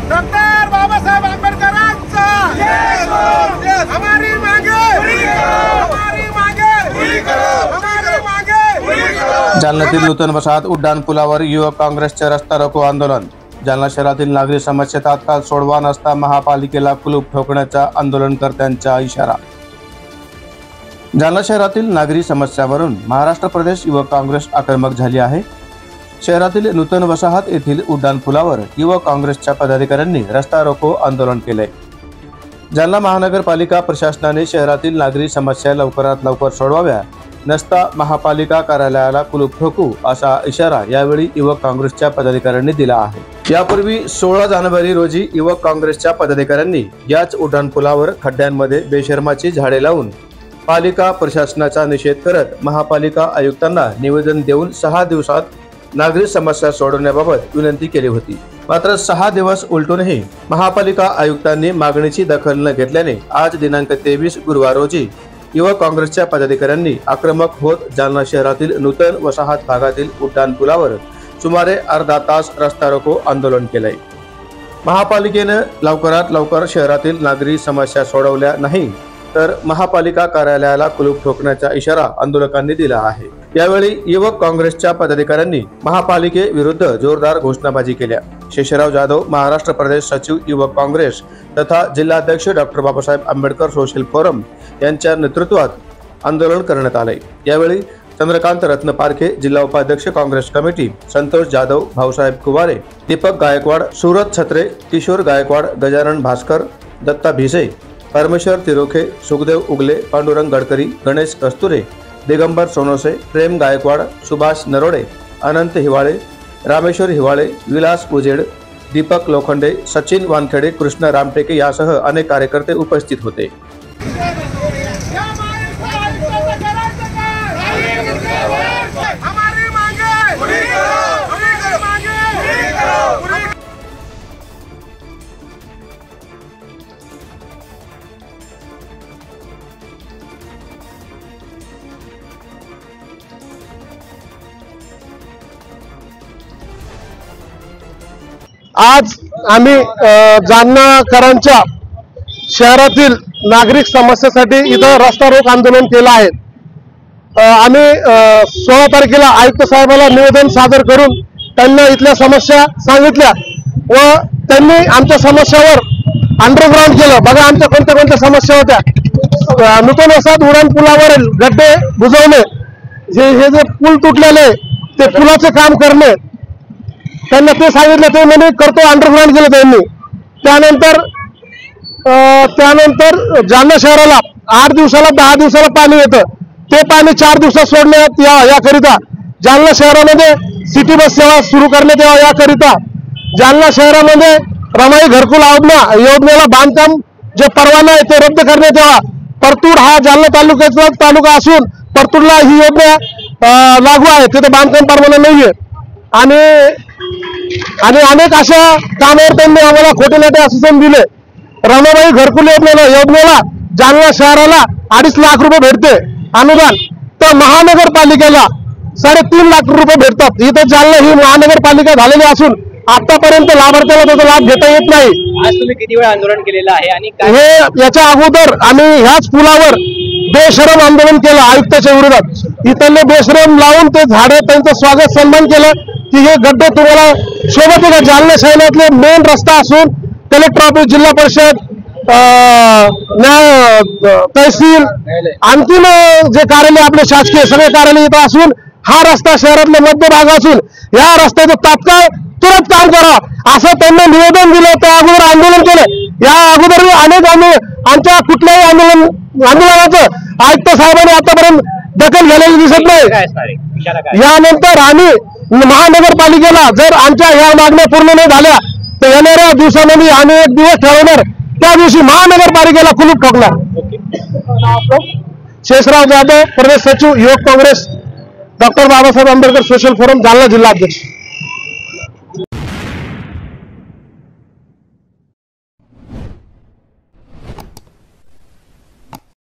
Doctor Babasaheb आंबेडकरांचा हमारी मांगे हमारी मांगे हमारी मांगे। जालन्यातील नूतन वसाहत उड्डाण पुलावर युवक काँग्रेसचे रस्ता रोको आंदोलन। जालना शहरातील नागरी समस्या तात्काळ सोडवा नसता महापालिकेला कुलूप ठोकण्याचा आंदोलनकर्त्यांचा इशारा। जालना शहरातील नागरी समस्यावरून महाराष्ट्र प्रदेश युवक काँग्रेस आक्रमक झाली आहे। शहरातील नूतन वसाहत येथील उड्डाण पुलावर युवक काँग्रेसच्या पदाधिकाऱ्यांनी रस्ता रोको आंदोलन केले। जालना महानगरपालिका प्रशासनाने शहरातील नागरी समस्या लवकरात लवकर सोडवाव्या नसता महापालिका कार्यालयाला कुलूप ठोकू असा इशारा यावेळी युवक काँग्रेसच्या पदाधिकाऱ्यांनी दिला आहे। यापूर्वी 16 जानेवारी रोजी युवक काँग्रेसच्या पदाधिकाऱ्यांनी याच उड्डाण पुलावर खड्ड्यांमध्ये बेशर्माची झाडे लावून पालिका प्रशासनाचा निषेध करत महापालिका आयुक्तांना निवेदन देऊन 6 दिवसात नागरी समस्या सोडवण्याबाबत विनंती केली होती। मात्र 6 दिवस उलटूनही महापालिका आयुक्तांनी मागणीची दखल न घेतल्याने आज दिनांक 23 गुरुवार रोजी युवक काँग्रेसच्या पदाधिकाऱ्यांनी आक्रमक होत जालना शहरातील नूतन वसाहत भागातील उड्डाण पुलावर सुमारे अर्धा तास रस्ता रोको आंदोलन केले। महापालिकेने लवकरात लवकर शहरातील नागरी समस्या सोडवल्या नाही तर महापालिका कार्यालयाला कुलूप ठोकण्याचा इशारा आंदोलकांनी दिला आहे। यावेळी युवक काँग्रेसच्या पदाधिकाऱ्यांनी महापालिकेविरुद्ध जोरदार घोषणाबाजी केल्या। शेषराव जाधव महाराष्ट्र प्रदेश सचिव युवक काँग्रेस तथा जिल्हाध्यक्ष doctor Babasaheb Ambedkar social forum यांच्या नेतृत्वात आंदोलन करण्यात आले। यावेळी चंद्रकांत रत्न पारखे जिल्हा उपाध्यक्ष काँग्रेस कमिटी, संतोष जाधव, भाऊसाहेब कुवारे, दीपक गायकवाड, सूरज छत्रे, किशोर गायकवाड, गजानन भास्कर, दत्ता भिसे, परमेश्वर तिरोखे, सुखदेव उगले, पांडुरंग गडकरी, गणेश कस्तुरे, दिगंबर सोनोसे, प्रेम गायकवाड, सुभाष नरोडे, अनंत हिवाळे, रामेश्वर हिवाळे, विलास उजेड, दीपक लोखंडे, सचिन वानखेडे, कृष्ण रामटेके यासह अनेक कार्यकर्ते उपस्थित होते। आज आम्ही जालनाकरांच्या शहरातील नागरिक समस्येसाठी इथं रस्ता रोक आंदोलन केलं आहे। आम्ही 16 तारखेला आयुक्त साहेबांना निवेदन सादर करून त्यांना इथल्या समस्या सांगितल्या व त्यांनी आमच्या समस्यावर अंडरग्राउंड केलं। बघा आमच्या कोणत्या समस्या होत्या। नूतन वसाहत उड्डाण पुलावरील गड्डे बुजवणे, हे जे पूल तुटलेले ते पुलाचे काम करणे, त्यांना ते सांगितलं, ते म्हणे करतो, अंडरग्राउंड केलं त्यांनी। त्यानंतर जालना शहराला 8 दिवसाला 10 दिवसाला पाणी येतं, ते पाणी 4 दिवसात सोडण्यात याकरिता जालना शहरामध्ये सिटी बस सेवा सुरू करण्यात यावं याकरिता जालना शहरामध्ये रमाई घरकुल योजनेला बांधकाम जे परवाना आहे ते रद्द करण्यात यावा। परतूर हा जालना तालुक्याचा तालुका असून परतूरला ही योजना लागू आहे, तिथे बांधकाम परवाना नाहीये आणि अनेक अशा कामावर त्यांनी आम्हाला खोटे नाटे आश्वासन दिले। रमाबाई घरकुल योजनेला जालना शहराला 2.5 लाख रुपये भेटते अनुदान, तर महानगरपालिकेला 3.5 लाख रुपये भेटतात। इथं जालना ही महानगरपालिका झालेली असून आतापर्यंत लाभार्थ्याला त्याचा लाभ घेता येत नाही। आज तुम्ही किती वेळ आंदोलन केलेलं आहे आणि हे याच्या अगोदर आम्ही ह्याच पुलावर बेशरम आंदोलन केलं आयुक्ताच्या विरोधात। इथले बेशरम लावून ते झाडे त्यांचं स्वागत सन्मान केलं की हे गड्डे तुम्हाला सोबत आहे का। जालना शहरातले मेन रस्ता असून कलेक्टर ऑफिस, जिल्हा परिषद, तहसील, आणखीन जे कार्यालय आपले शासकीय सगळे कार्यालय इथं असून हा रस्ता शहरातला मध्यभाग असून या रस्त्याचं तात्काळ तुरंत काम करा असं त्यांनी निवेदन दिलं। त्या अगोदर आंदोलन केलं। या अगोदर अनेक आमच्या कुठल्याही आंदोलनाचं आयुक्त साहेबांनी आतापर्यंत दखल घेतलेली दिसत नाही। यानंतर आम्ही महानगरपालिकेला जर आमच्या ह्या मागण्या पूर्ण नाही झाल्या तर येणाऱ्या दिवसांमध्ये आम्ही एक दिवस ठरवणार, त्या दिवशी महानगरपालिकेला कुलूप ठोकणार। शेषराव जाधव, प्रदेश सचिव युवक Congress, doctor Babasaheb Ambedkar social forum, Jalna जिल्हाध्यक्ष।